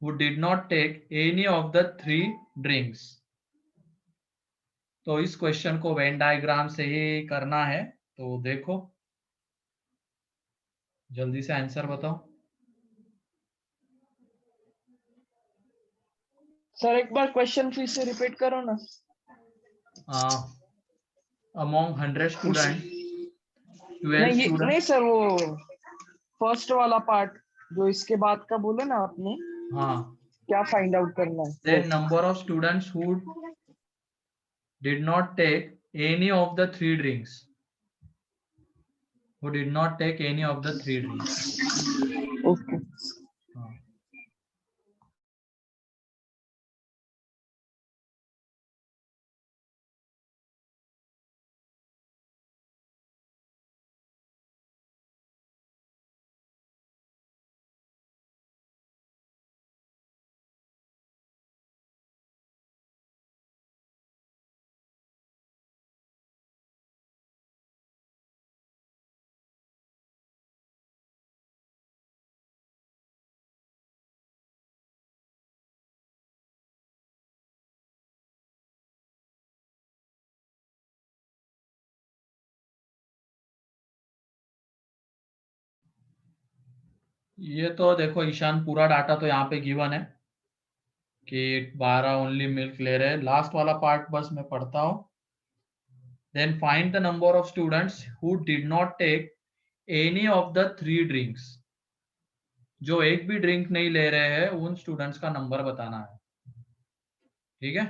Who did not take any of the three drinks. तो इस question को Venn diagram से ही करना है, तो देखो जल्दी से आंसर बताओ। सर एक बार क्वेश्चन फिर से रिपीट करो ना। अमोंग 100 स्टूडेंट 12 नहीं स्टूडेंट। सर, वो फर्स्ट वाला पार्ट जो इसके बाद का बोले ना आपने, हाँ, क्या फाइंड आउट करना है? then number of students who did not take any of the three drinks. Who did not take any of the three drinks. Okay. हाँ। ये तो देखो ईशान, पूरा डाटा तो यहाँ पे गिवन है कि 12 ओनली मिल्क ले रहे हैं। लास्ट वाला पार्ट बस मैं पढ़ता हूँ। Then find the number of students who did not take any of the three drinks. जो एक भी ड्रिंक नहीं ले रहे हैं उन स्टूडेंट्स का नंबर बताना है। ठीक है,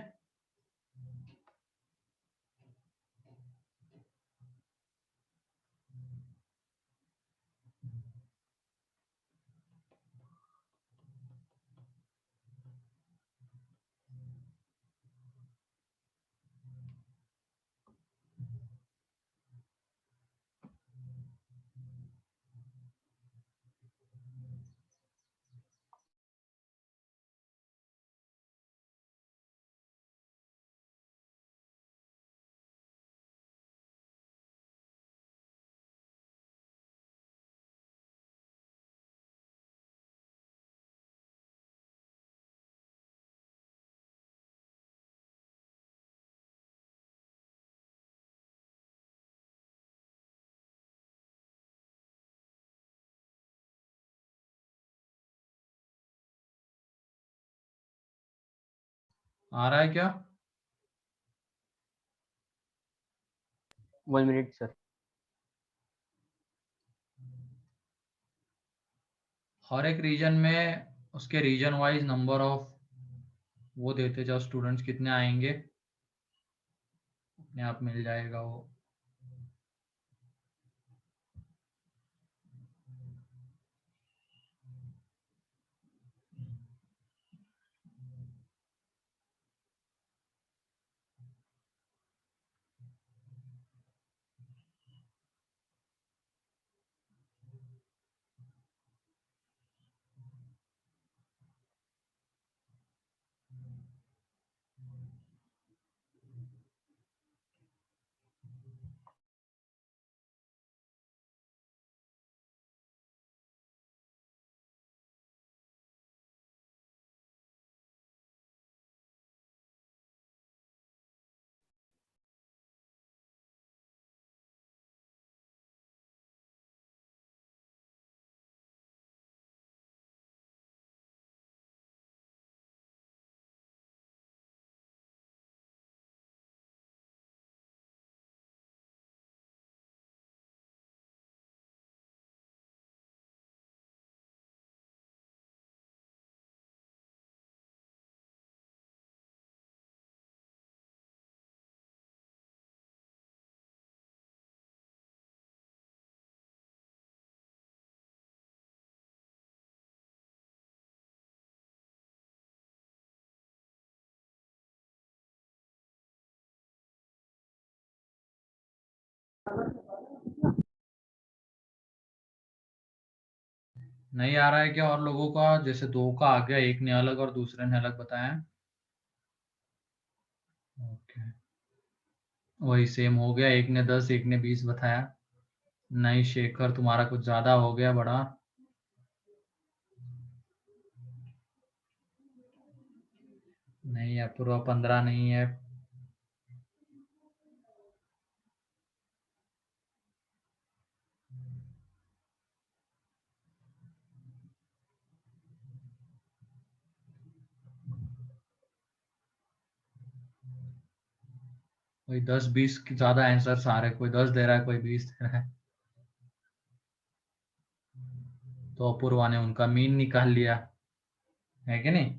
आ रहा है क्या? 1 minute, sir. हर एक रीजन में उसके रीजन वाइज नंबर ऑफ वो देते जाओ, स्टूडेंट्स कितने आएंगे अपने आप मिल जाएगा वो। नहीं आ रहा है क्या और लोगों का? जैसे 2 का आ गया, एक ने अलग और दूसरे ने अलग बताया। ओके, वही सेम हो गया, एक ने 10 एक ने 20 बताया। नहीं शेखर, तुम्हारा कुछ ज्यादा हो गया बड़ा। नहीं अपूर्वा 15 नहीं है। कोई 10-20 की ज्यादा आंसर आ रहे, कोई 10 दे रहा है, कोई 20 दे रहा है। तो अपूर्वा ने उनका मीन निकाल लिया है कि नहीं?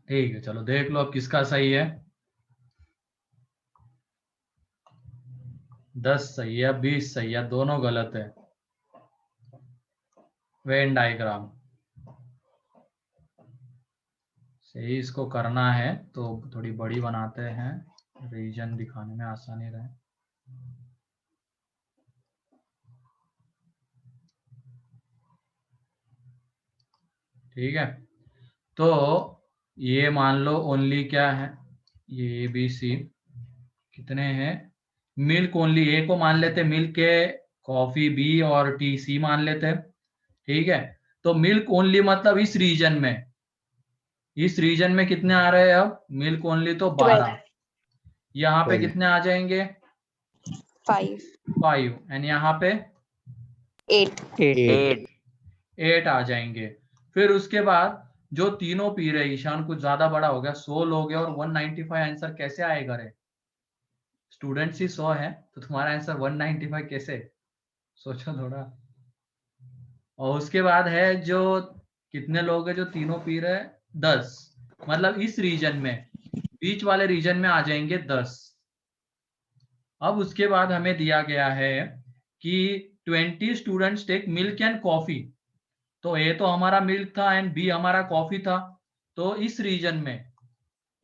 ठीक है, चलो देख लो अब किसका सही है। 10 सही है, 20 सही है, दोनों गलत है। वेन डायग्राम सही इसको करना है तो थोड़ी बड़ी बनाते हैं, रीजन दिखाने में आसानी रहे। ठीक है, तो ये मान लो ओनली क्या है, ये ABC कितने हैं, मिल्क ओनली ए को मान लेते, मिल्क के कॉफी B और टी C मान लेते। ठीक है, तो मिल्क ओनली मतलब इस रीजन में कितने आ रहे हैं अब मिल्क ओनली, तो 12। यहाँ पे कितने आ जाएंगे? 5 एंड यहाँ पे 8 आ जाएंगे। फिर उसके बाद जो तीनों पी रहे, ईशान कुछ ज्यादा बड़ा हो गया, 100 लोग हैं और 195 आंसर कैसे आएगा रे? स्टूडेंट्स ही 100 है तो तुम्हारा आंसर 195 कैसे? सोचो थोड़ा। और उसके बाद है जो कितने लोग हैं जो तीनों पी रहे, 10, मतलब इस रीजन में, बीच वाले रीजन में आ जाएंगे 10। अब उसके बाद हमें दिया गया है कि 20 students take milk and coffee, तो ए तो हमारा मिल्क था एंड बी हमारा कॉफी था, तो इस रीजन में,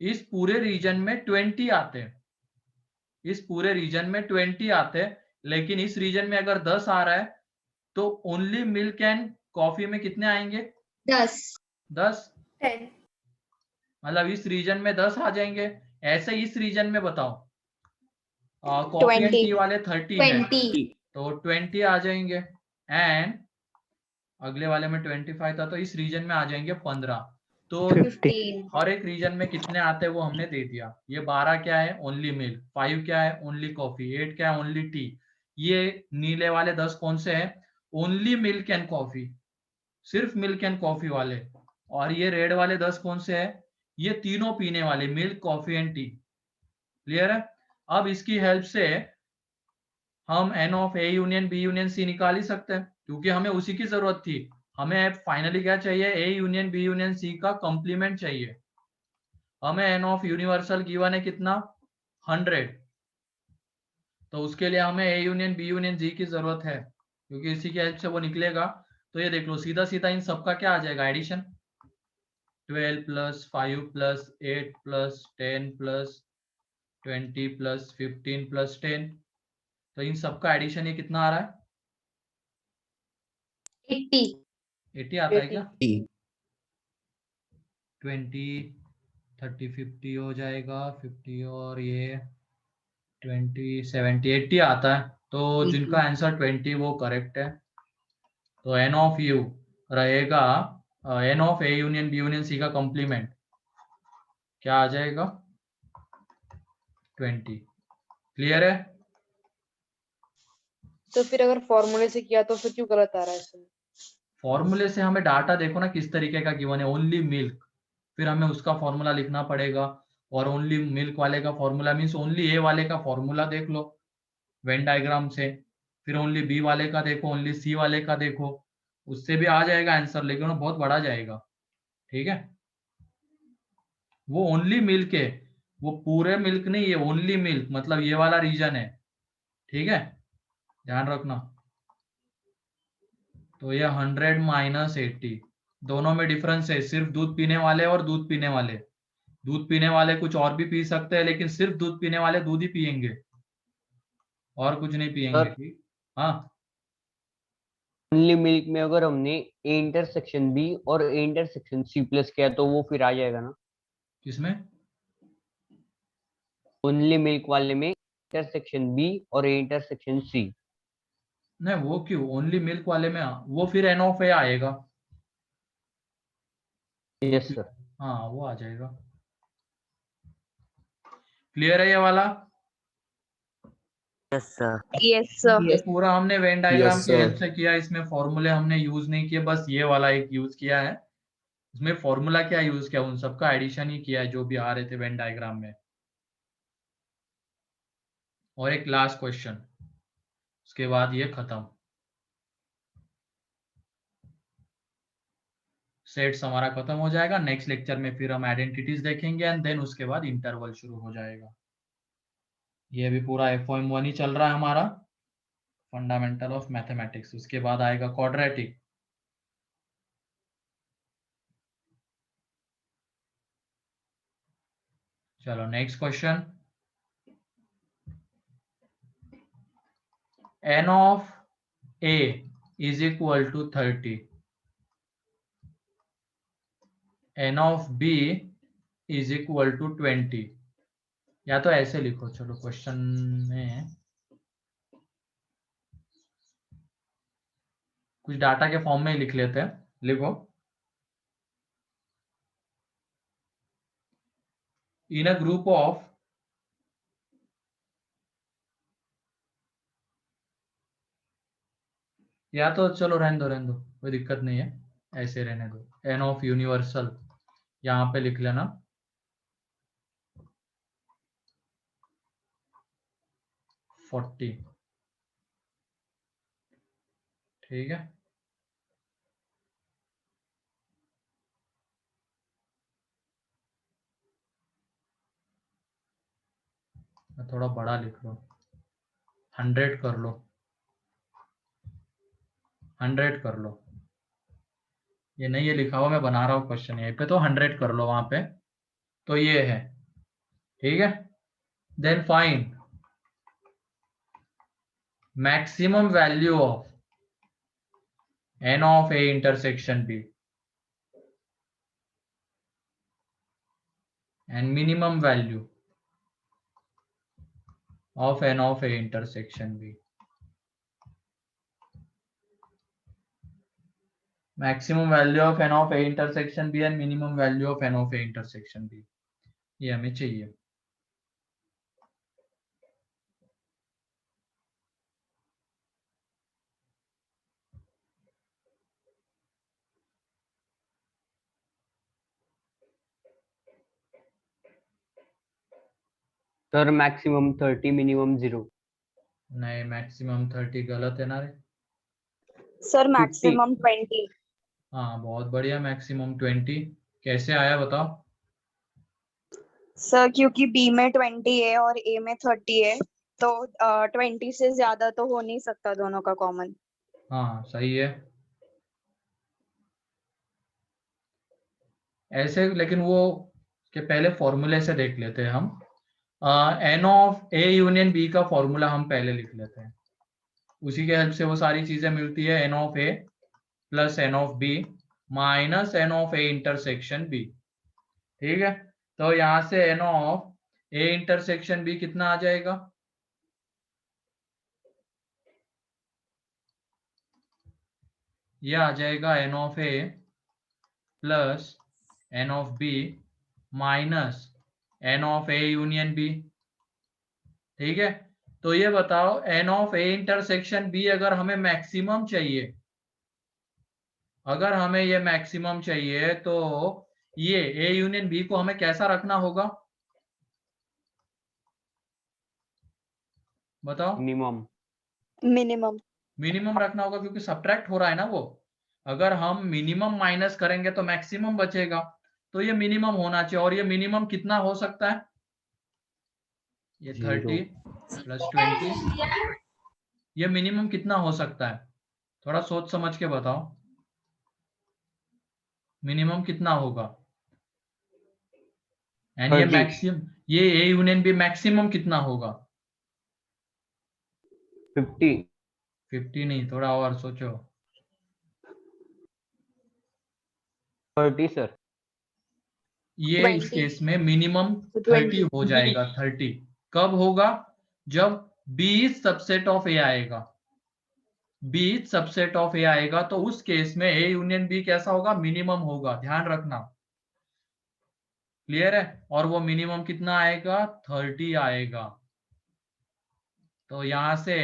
इस पूरे रीजन में 20 आते हैं, इस पूरे रीजन में 20 आते हैं। लेकिन इस रीजन में अगर 10 आ रहा है तो ओनली मिल्क एंड कॉफी में कितने आएंगे? 10 10 मतलब इस रीजन में 10 आ जाएंगे। ऐसे इस रीजन में बताओ, कॉफी एंड टी वाले 30 है 20 तो 20 आ जाएंगे, एंड अगले वाले में 25 था तो इस रीजन में आ जाएंगे 15। तो 15 हर एक रीजन में कितने आते हैं वो हमने दे दिया। ये 12 क्या है? Only milk. 5 क्या है? Only coffee. 8 क्या है? Only T. ये नीले वाले 10 कौन से हैं? ओनली मिल्क एंड कॉफी, सिर्फ मिल्क एंड कॉफी वाले। और ये रेड वाले 10 कौन से है? ये तीनों पीने वाले, milk, coffee and tea. Clear है? अब इसकी हेल्प से हम n of A union B union C निकाल ही सकते हैं, क्योंकि हमें उसी की जरूरत थी। हमें फाइनली क्या चाहिए? A union B union C का कंप्लीमेंट चाहिए। हमें एन ऑफ यूनिवर्सल गिवन है कितना? 100। तो उसके लिए हमें ए यूनियन बी यूनियन जी की जरूरत है, क्योंकि इसी की हेल्प से वो निकलेगा। तो ये देख लो, सीधा सीधा इन सबका क्या आ जाएगा? Addition. 12 plus 5 plus 8 plus 10 plus 20 plus 15 plus 10। तो इन सबका एडिशन ये कितना आ रहा है? 80। 80 आता है क्या? 20 30 50 हो जाएगा, 50 और ये 20 70 80 आता है। तो जिनका आंसर 20 वो करेक्ट है। तो एन ऑफ यू रहेगा n of A union B union C का कॉम्प्लीमेंट क्या आ जाएगा? 20। क्लियर है? तो फिर अगर फॉर्मूले से किया तो फिर क्यों गलत आ रहा है इसमें? फॉर्मूले से हमें डाटा देखो ना किस तरीके का गिवन है। ओनली मिल्क, फिर हमें उसका फॉर्मूला लिखना पड़ेगा। और ओनली मिल्क वाले का फॉर्मूला मीन्स ओनली ए वाले का फॉर्मूला देख लो वेन डायग्राम से। फिर ओनली बी वाले का देखो, ओनली सी वाले का देखो, उससे भी आ जाएगा आंसर, लेकिन वो बहुत बड़ा जाएगा। ठीक है? वो ओनली मिल्क है, वो पूरे मिल्क नहीं, ये ओनली मिल्क मतलब ये वाला रीजन है। ठीक है, ध्यान रखना। तो ये 100 माइनस 80, दोनों में डिफरेंस है सिर्फ दूध पीने वाले और दूध पीने वाले। दूध पीने वाले कुछ और भी पी सकते हैं, लेकिन सिर्फ दूध पीने वाले दूध ही पियेंगे, और कुछ नहीं पियेंगे। सर ठीक? हाँ, ओनली मिल्क में अगर हमने ए इंटरसेक्शन बी और ए इंटरसेक्शन सी प्लस किया तो वो फिर आ जाएगा ना? किसमें? ओनली मिल्क वाले में इंटरसेक्शन बी और ए इंटरसेक्शन सी। नहीं, वो क्यों? ओनली मिल्क वाले में वो फिर एन ऑफ ए आएगा। Yes sir. हाँ, वो आ जाएगा। क्लियर है ये वाला? Yes sir. Yes sir. ये पूरा हमने वेन डायग्राम Yes, की हेल्प sir. से किया, इसमें फॉर्मूले हमने यूज नहीं किए, बस ये वाला एक यूज किया है। इसमें फॉर्मूला क्या यूज किया? उन सबका एडिशन ही किया है जो भी आ रहे थे वेन डायग्राम में। और एक लास्ट क्वेश्चन, उसके बाद ये खत्म। सेट्स हमारा खत्म हो जाएगा। नेक्स्ट लेक्चर में फिर हम आइडेंटिटीज देखेंगे एंड देन उसके बाद इंटरवल शुरू हो जाएगा। ये भी पूरा FOM1 ही चल रहा है हमारा, फंडामेंटल ऑफ मैथमेटिक्स। उसके बाद आएगा क्वाड्रेटिक। चलो next question. n of a is equal to 30, n of b is equal to 20। या तो ऐसे लिखो, चलो क्वेश्चन में कुछ डाटा के फॉर्म में ही लिख लेते हैं। लिखो, इन अ ग्रुप ऑफ या तो चलो रहने दो, कोई दिक्कत नहीं है, ऐसे रहने दो। एन ऑफ यूनिवर्सल यहाँ पे लिख लेना 40। ठीक है, मैं थोड़ा बड़ा लिख लो, 100 कर लो, 100 कर लो। ये नहीं, ये लिखा हुआ मैं बना रहा हूँ क्वेश्चन यहीं पे, तो 100 कर लो वहां पे। तो ये है, ठीक है। Then find maximum value of n of a intersection b and minimum value of n of a intersection b। maximum value of n of a intersection b and minimum value of n of a intersection b, ये हमें चाहिए। Sir maximum 30, minimum 0। नहीं, maximum 30 गलत है ना रे। Sir maximum 20। हाँ बहुत बढ़िया, मैक्सिमम 20 कैसे आया बताओ। सर क्योंकि बी में 20 है और ए में 30 है, तो 20 से ज्यादा तो हो नहीं सकता दोनों का कॉमन। हाँ सही है ऐसे, लेकिन वो के पहले फॉर्मूले से देख लेते हैं हम। N of A union B का फॉर्मूला हम पहले लिख लेते हैं, उसी के हेल्प से वो सारी चीजें मिलती है। N of A plus n of B minus n of A intersection B. ठीक है, तो यहां से n of A intersection B कितना आ जाएगा? ये आ जाएगा n of A plus n of B minus n of A union B. ठीक है, तो ये बताओ n of A intersection B अगर हमें मैक्सिमम चाहिए, अगर हमें ये मैक्सिमम चाहिए तो ये ए यूनियन बी को हमें कैसा रखना होगा बताओ? मिनिमम। मिनिमम। मिनिमम रखना होगा क्योंकि सब्ट्रैक्ट हो रहा है ना वो। अगर हम मिनिमम माइनस करेंगे तो मैक्सिमम बचेगा, तो ये मिनिमम होना चाहिए। और ये मिनिमम कितना हो सकता है? ये 30 प्लस 20, ये मिनिमम कितना हो सकता है? थोड़ा सोच समझ के बताओ, मिनिमम कितना होगा? एंड ये 30। मैक्सिमम, ये ए यूनियन बी मैक्सिमम कितना होगा? 50। 50 नहीं, थोड़ा और सोचो। 30 सर। ये इस 20। केस में मिनिमम 30 20। हो जाएगा। 30 कब होगा? जब बी सबसेट ऑफ ए आएगा। बी सबसेट ऑफ ए आएगा तो उस केस में ए यूनियन बी कैसा होगा? मिनिमम होगा, ध्यान रखना। क्लियर है? और वो मिनिमम कितना आएगा? 30 आएगा। तो यहां से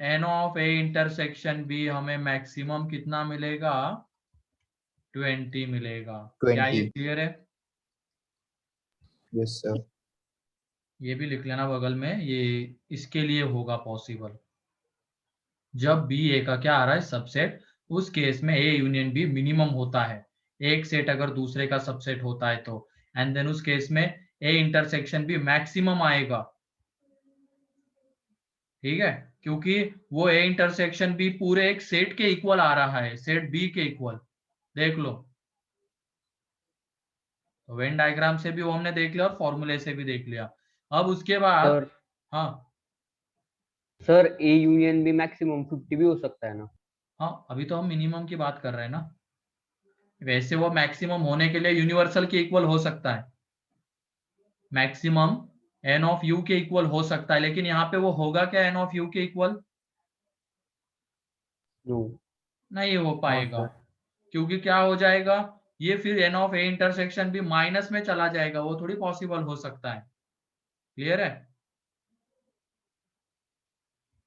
n of A intersection B हमें मैक्सिमम कितना मिलेगा? 20 मिलेगा। क्या ये 20। क्लियर है? Yes sir. ये भी लिख लेना बगल में, ये इसके लिए होगा पॉसिबल जब बी ए का क्या आ रहा है? सबसेट। उस केस में ए यूनियन बी मिनिमम होता है, एक सेट अगर दूसरे का सबसेट होता है तो। एंड देन उस केस में ए इंटरसेक्शन बी मैक्सिमम आएगा। ठीक है, क्योंकि वो ए इंटरसेक्शन बी पूरे एक सेट के इक्वल आ रहा है, सेट बी के इक्वल। देख लो, तो वेन डायग्राम से भी वो हमने देख लिया और फॉर्मूले से भी देख लिया। अब उसके बाद सर हाँ सर ए यूनियन भी मैक्सिमम 50 भी हो सकता है ना? हाँ, अभी तो हम मिनिमम की बात कर रहे हैं ना। वैसे वो मैक्सिमम होने के लिए यूनिवर्सल के इक्वल हो सकता है, मैक्सिमम एन ऑफ यू के इक्वल हो सकता है, लेकिन यहाँ पे वो होगा क्या एन ऑफ यू के इक्वल? नो। नहीं हो पाएगा, क्योंकि क्या हो जाएगा? ये फिर एन ऑफ ए इंटरसेक्शन भी माइनस में चला जाएगा, वो थोड़ी पॉसिबल हो सकता है। क्लियर है?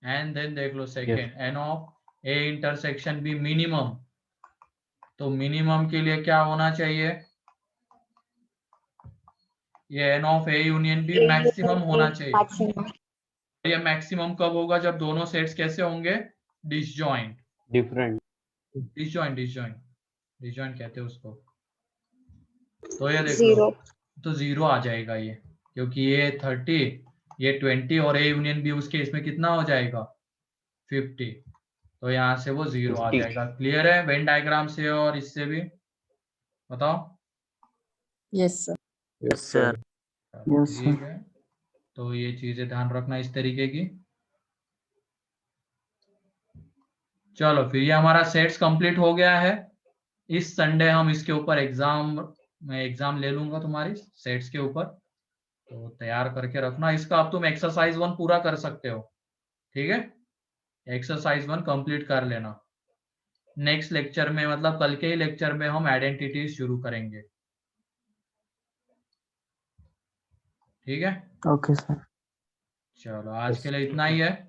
एंड देन देख लो second, n of A intersection भी मिनिमम। तो मिनिमम के लिए क्या होना चाहिए? ये एन ऑफ ए यूनियन भी मैक्सिमम होना चाहिए। मैक्सिमम। ये मैक्सिमम कब होगा? जब दोनों सेट्स कैसे होंगे? डिसजॉइंट। डिफरेंट। डिसजॉइंट कहते हैं उसको। तो ये देख लो, 0। तो 0 आ जाएगा ये, क्योंकि ये 30, ये 20 और ए यूनियन बी उसके इसमें कितना हो जाएगा? 50। तो यहाँ से वो 0 आ 50। जाएगा। क्लियर है वेन डायग्राम से और इससे भी? बताओ। Yes sir. Yes sir. Sir. ठीक है, तो ये चीजें ध्यान रखना इस तरीके की। चलो फिर ये हमारा सेट्स कंप्लीट हो गया है। इस संडे हम इसके ऊपर मैं एग्जाम ले लूंगा तुम्हारी सेट्स के ऊपर, तो तैयार करके रखना इसका। अब तुम एक्सरसाइज 1 पूरा कर सकते हो। ठीक है, एक्सरसाइज 1 कंप्लीट कर लेना। नेक्स्ट लेक्चर में, मतलब कल के ही लेक्चर में, हम आइडेंटिटीज शुरू करेंगे। ठीक है, ओके सर। चलो आज के लिए इतना ही है।